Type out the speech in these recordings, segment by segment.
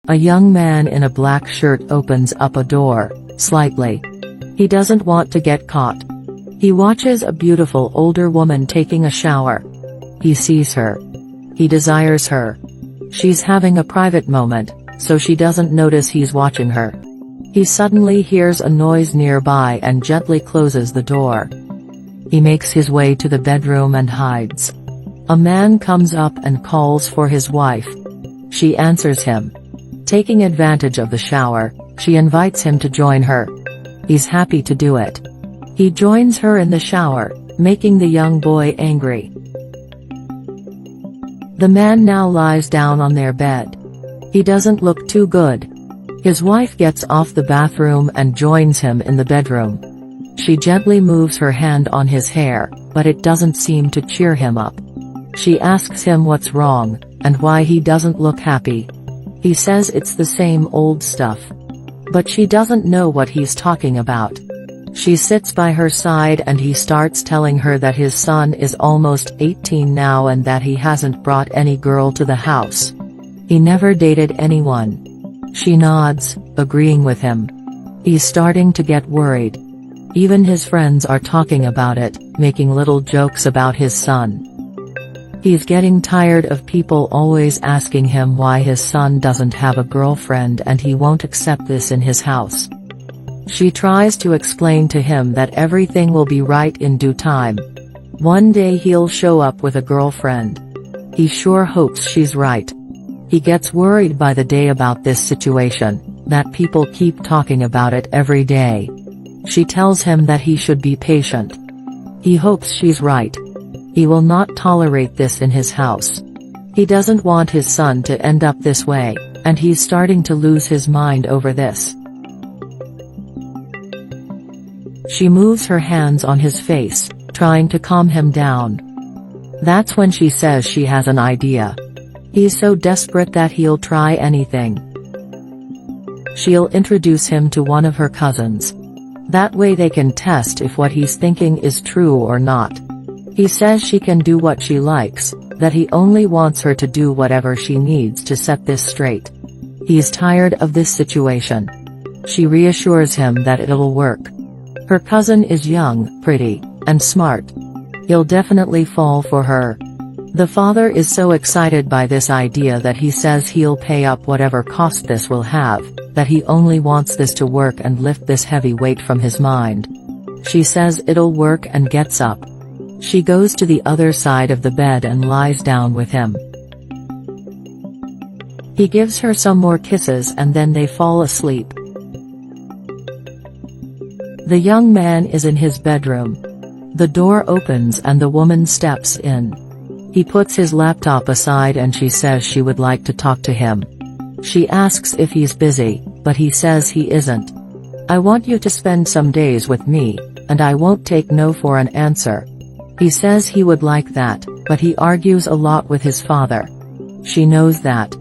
A young man in a black shirt opens up a door, slightly. He doesn't want to get caught. He watches a beautiful older woman taking a shower. He sees her. He desires her. She's having a private moment, so she doesn't notice he's watching her. He suddenly hears a noise nearby and gently closes the door. He makes his way to the bedroom and hides. A man comes up and calls for his wife. She answers him. Taking advantage of the shower, she invites him to join her. He's happy to do it. He joins her in the shower, making the young boy angry. The man now lies down on their bed. He doesn't look too good. His wife gets off the bathroom and joins him in the bedroom. She gently moves her hand on his hair, but it doesn't seem to cheer him up. She asks him what's wrong, and why he doesn't look happy. He says it's the same old stuff. But she doesn't know what he's talking about. She sits by her side and he starts telling her that his son is almost 18 now and that he hasn't brought any girl to the house. He never dated anyone. She nods, agreeing with him. He's starting to get worried. Even his friends are talking about it, making little jokes about his son. He's getting tired of people always asking him why his son doesn't have a girlfriend and he won't accept this in his house. She tries to explain to him that everything will be right in due time. One day he'll show up with a girlfriend. He sure hopes she's right. He gets worried by the day about this situation, that people keep talking about it every day. She tells him that he should be patient. He hopes she's right. He will not tolerate this in his house. He doesn't want his son to end up this way, and he's starting to lose his mind over this. She moves her hands on his face, trying to calm him down. That's when she says she has an idea. He's so desperate that he'll try anything. She'll introduce him to one of her cousins. That way they can test if what he's thinking is true or not. He says she can do what she likes, that he only wants her to do whatever she needs to set this straight. He's tired of this situation. She reassures him that it'll work. Her cousin is young, pretty, and smart. He'll definitely fall for her. The father is so excited by this idea that he says he'll pay up whatever cost this will have, that he only wants this to work and lift this heavy weight from his mind. She says it'll work and gets up. She goes to the other side of the bed and lies down with him. He gives her some more kisses and then they fall asleep. The young man is in his bedroom. The door opens and the woman steps in. He puts his laptop aside and she says she would like to talk to him. She asks if he's busy, but he says he isn't. I want you to spend some days with me, and I won't take no for an answer. He says he would like that, but he argues a lot with his father. She knows that.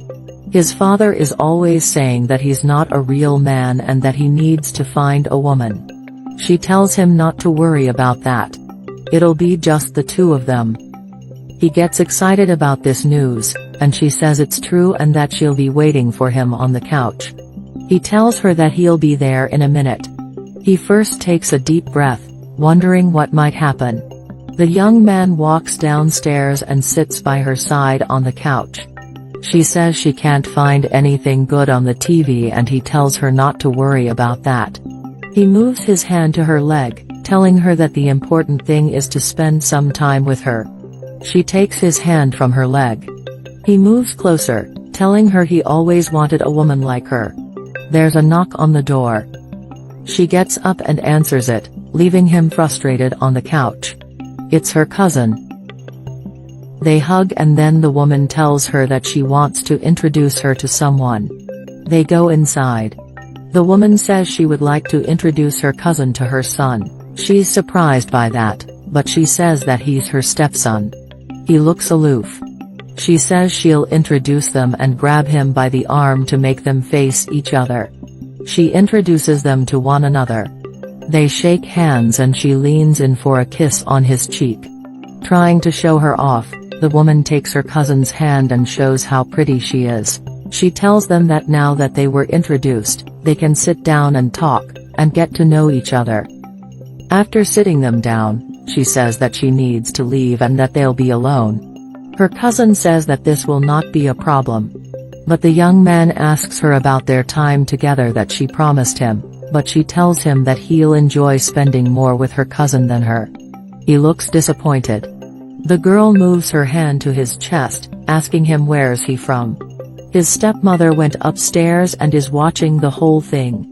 His father is always saying that he's not a real man and that he needs to find a woman. She tells him not to worry about that. It'll be just the two of them. He gets excited about this news, and she says it's true and that she'll be waiting for him on the couch. He tells her that he'll be there in a minute. He first takes a deep breath, wondering what might happen. The young man walks downstairs and sits by her side on the couch. She says she can't find anything good on the TV and he tells her not to worry about that. He moves his hand to her leg, telling her that the important thing is to spend some time with her. She takes his hand from her leg. He moves closer, telling her he always wanted a woman like her. There's a knock on the door. She gets up and answers it, leaving him frustrated on the couch. It's her cousin. They hug and then the woman tells her that she wants to introduce her to someone. They go inside. The woman says she would like to introduce her cousin to her son. She's surprised by that, but she says that he's her stepson. He looks aloof. She says she'll introduce them and grab him by the arm to make them face each other. She introduces them to one another. They shake hands and she leans in for a kiss on his cheek. Trying to show her off, the woman takes her cousin's hand and shows how pretty she is. She tells them that now that they were introduced, they can sit down and talk, and get to know each other. After sitting them down, she says that she needs to leave and that they'll be alone. Her cousin says that this will not be a problem. But the young man asks her about their time together that she promised him, but she tells him that he'll enjoy spending more with her cousin than her. He looks disappointed. The girl moves her hand to his chest, asking him where's he from. His stepmother went upstairs and is watching the whole thing.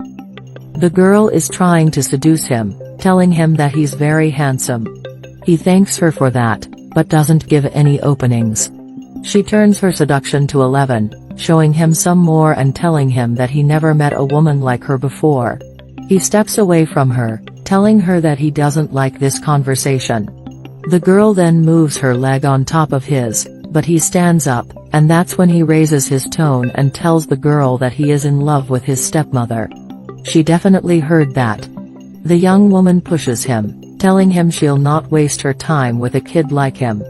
The girl is trying to seduce him, telling him that he's very handsome. He thanks her for that, but doesn't give any openings. She turns her seduction to 11, showing him some more and telling him that he never met a woman like her before. He steps away from her, telling her that he doesn't like this conversation. The girl then moves her leg on top of his, but he stands up, and that's when he raises his tone and tells the girl that he is in love with his stepmother. She definitely heard that. The young woman pushes him, telling him she'll not waste her time with a kid like him.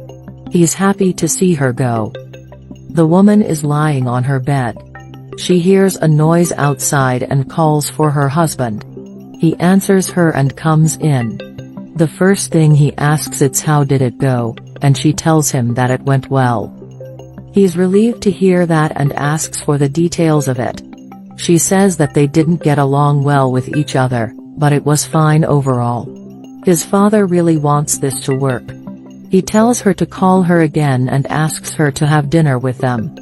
He's happy to see her go. The woman is lying on her bed. She hears a noise outside and calls for her husband. He answers her and comes in. The first thing he asks is how did it go, and she tells him that it went well. He's relieved to hear that and asks for the details of it. She says that they didn't get along well with each other, but it was fine overall. His father really wants this to work. He tells her to call her again and asks her to have dinner with them.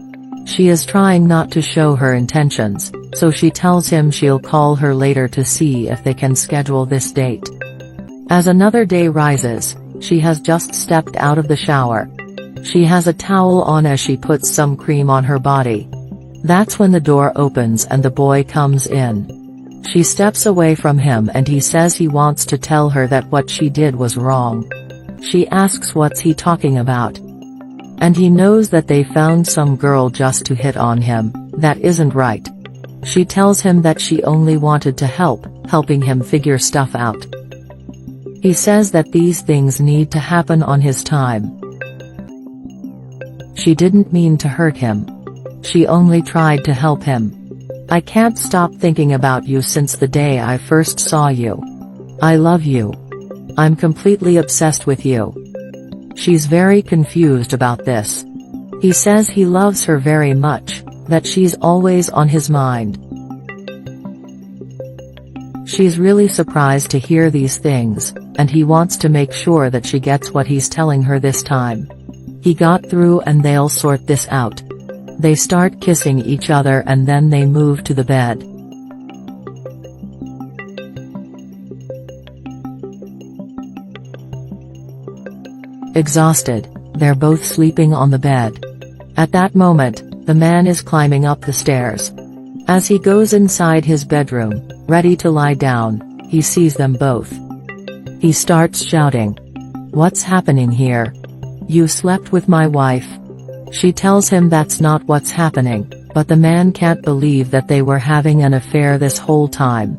She is trying not to show her intentions, so she tells him she'll call her later to see if they can schedule this date. As another day rises, she has just stepped out of the shower. She has a towel on as she puts some cream on her body. That's when the door opens and the boy comes in. She steps away from him and he says he wants to tell her that what she did was wrong. She asks what's he talking about. And he knows that they found some girl just to hit on him. That isn't right. She tells him that she only wanted to helping him figure stuff out. He says that these things need to happen on his time. She didn't mean to hurt him. She only tried to help him. I can't stop thinking about you since the day I first saw you. I love you. I'm completely obsessed with you. She's very confused about this. He says he loves her very much, that she's always on his mind. She's really surprised to hear these things, and he wants to make sure that she gets what he's telling her this time. He got through and they'll sort this out. They start kissing each other and then they move to the bed. Exhausted, they're both sleeping on the bed. At that moment, the man is climbing up the stairs. As he goes inside his bedroom, ready to lie down, he sees them both. He starts shouting, "What's happening here? You slept with my wife." She tells him that's not what's happening, but the man can't believe that they were having an affair this whole time.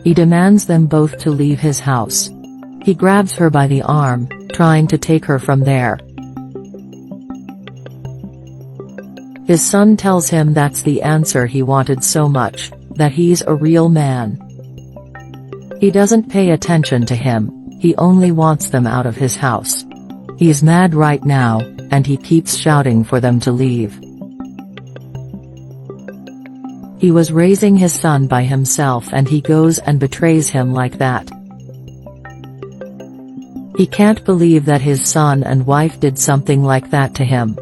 He demands them both to leave his house. He grabs her by the arm, trying to take her from there. His son tells him that's the answer he wanted so much, that he's a real man. He doesn't pay attention to him, he only wants them out of his house. He's mad right now, and he keeps shouting for them to leave. He was raising his son by himself and he goes and betrays him like that. He can't believe that his son and wife did something like that to him.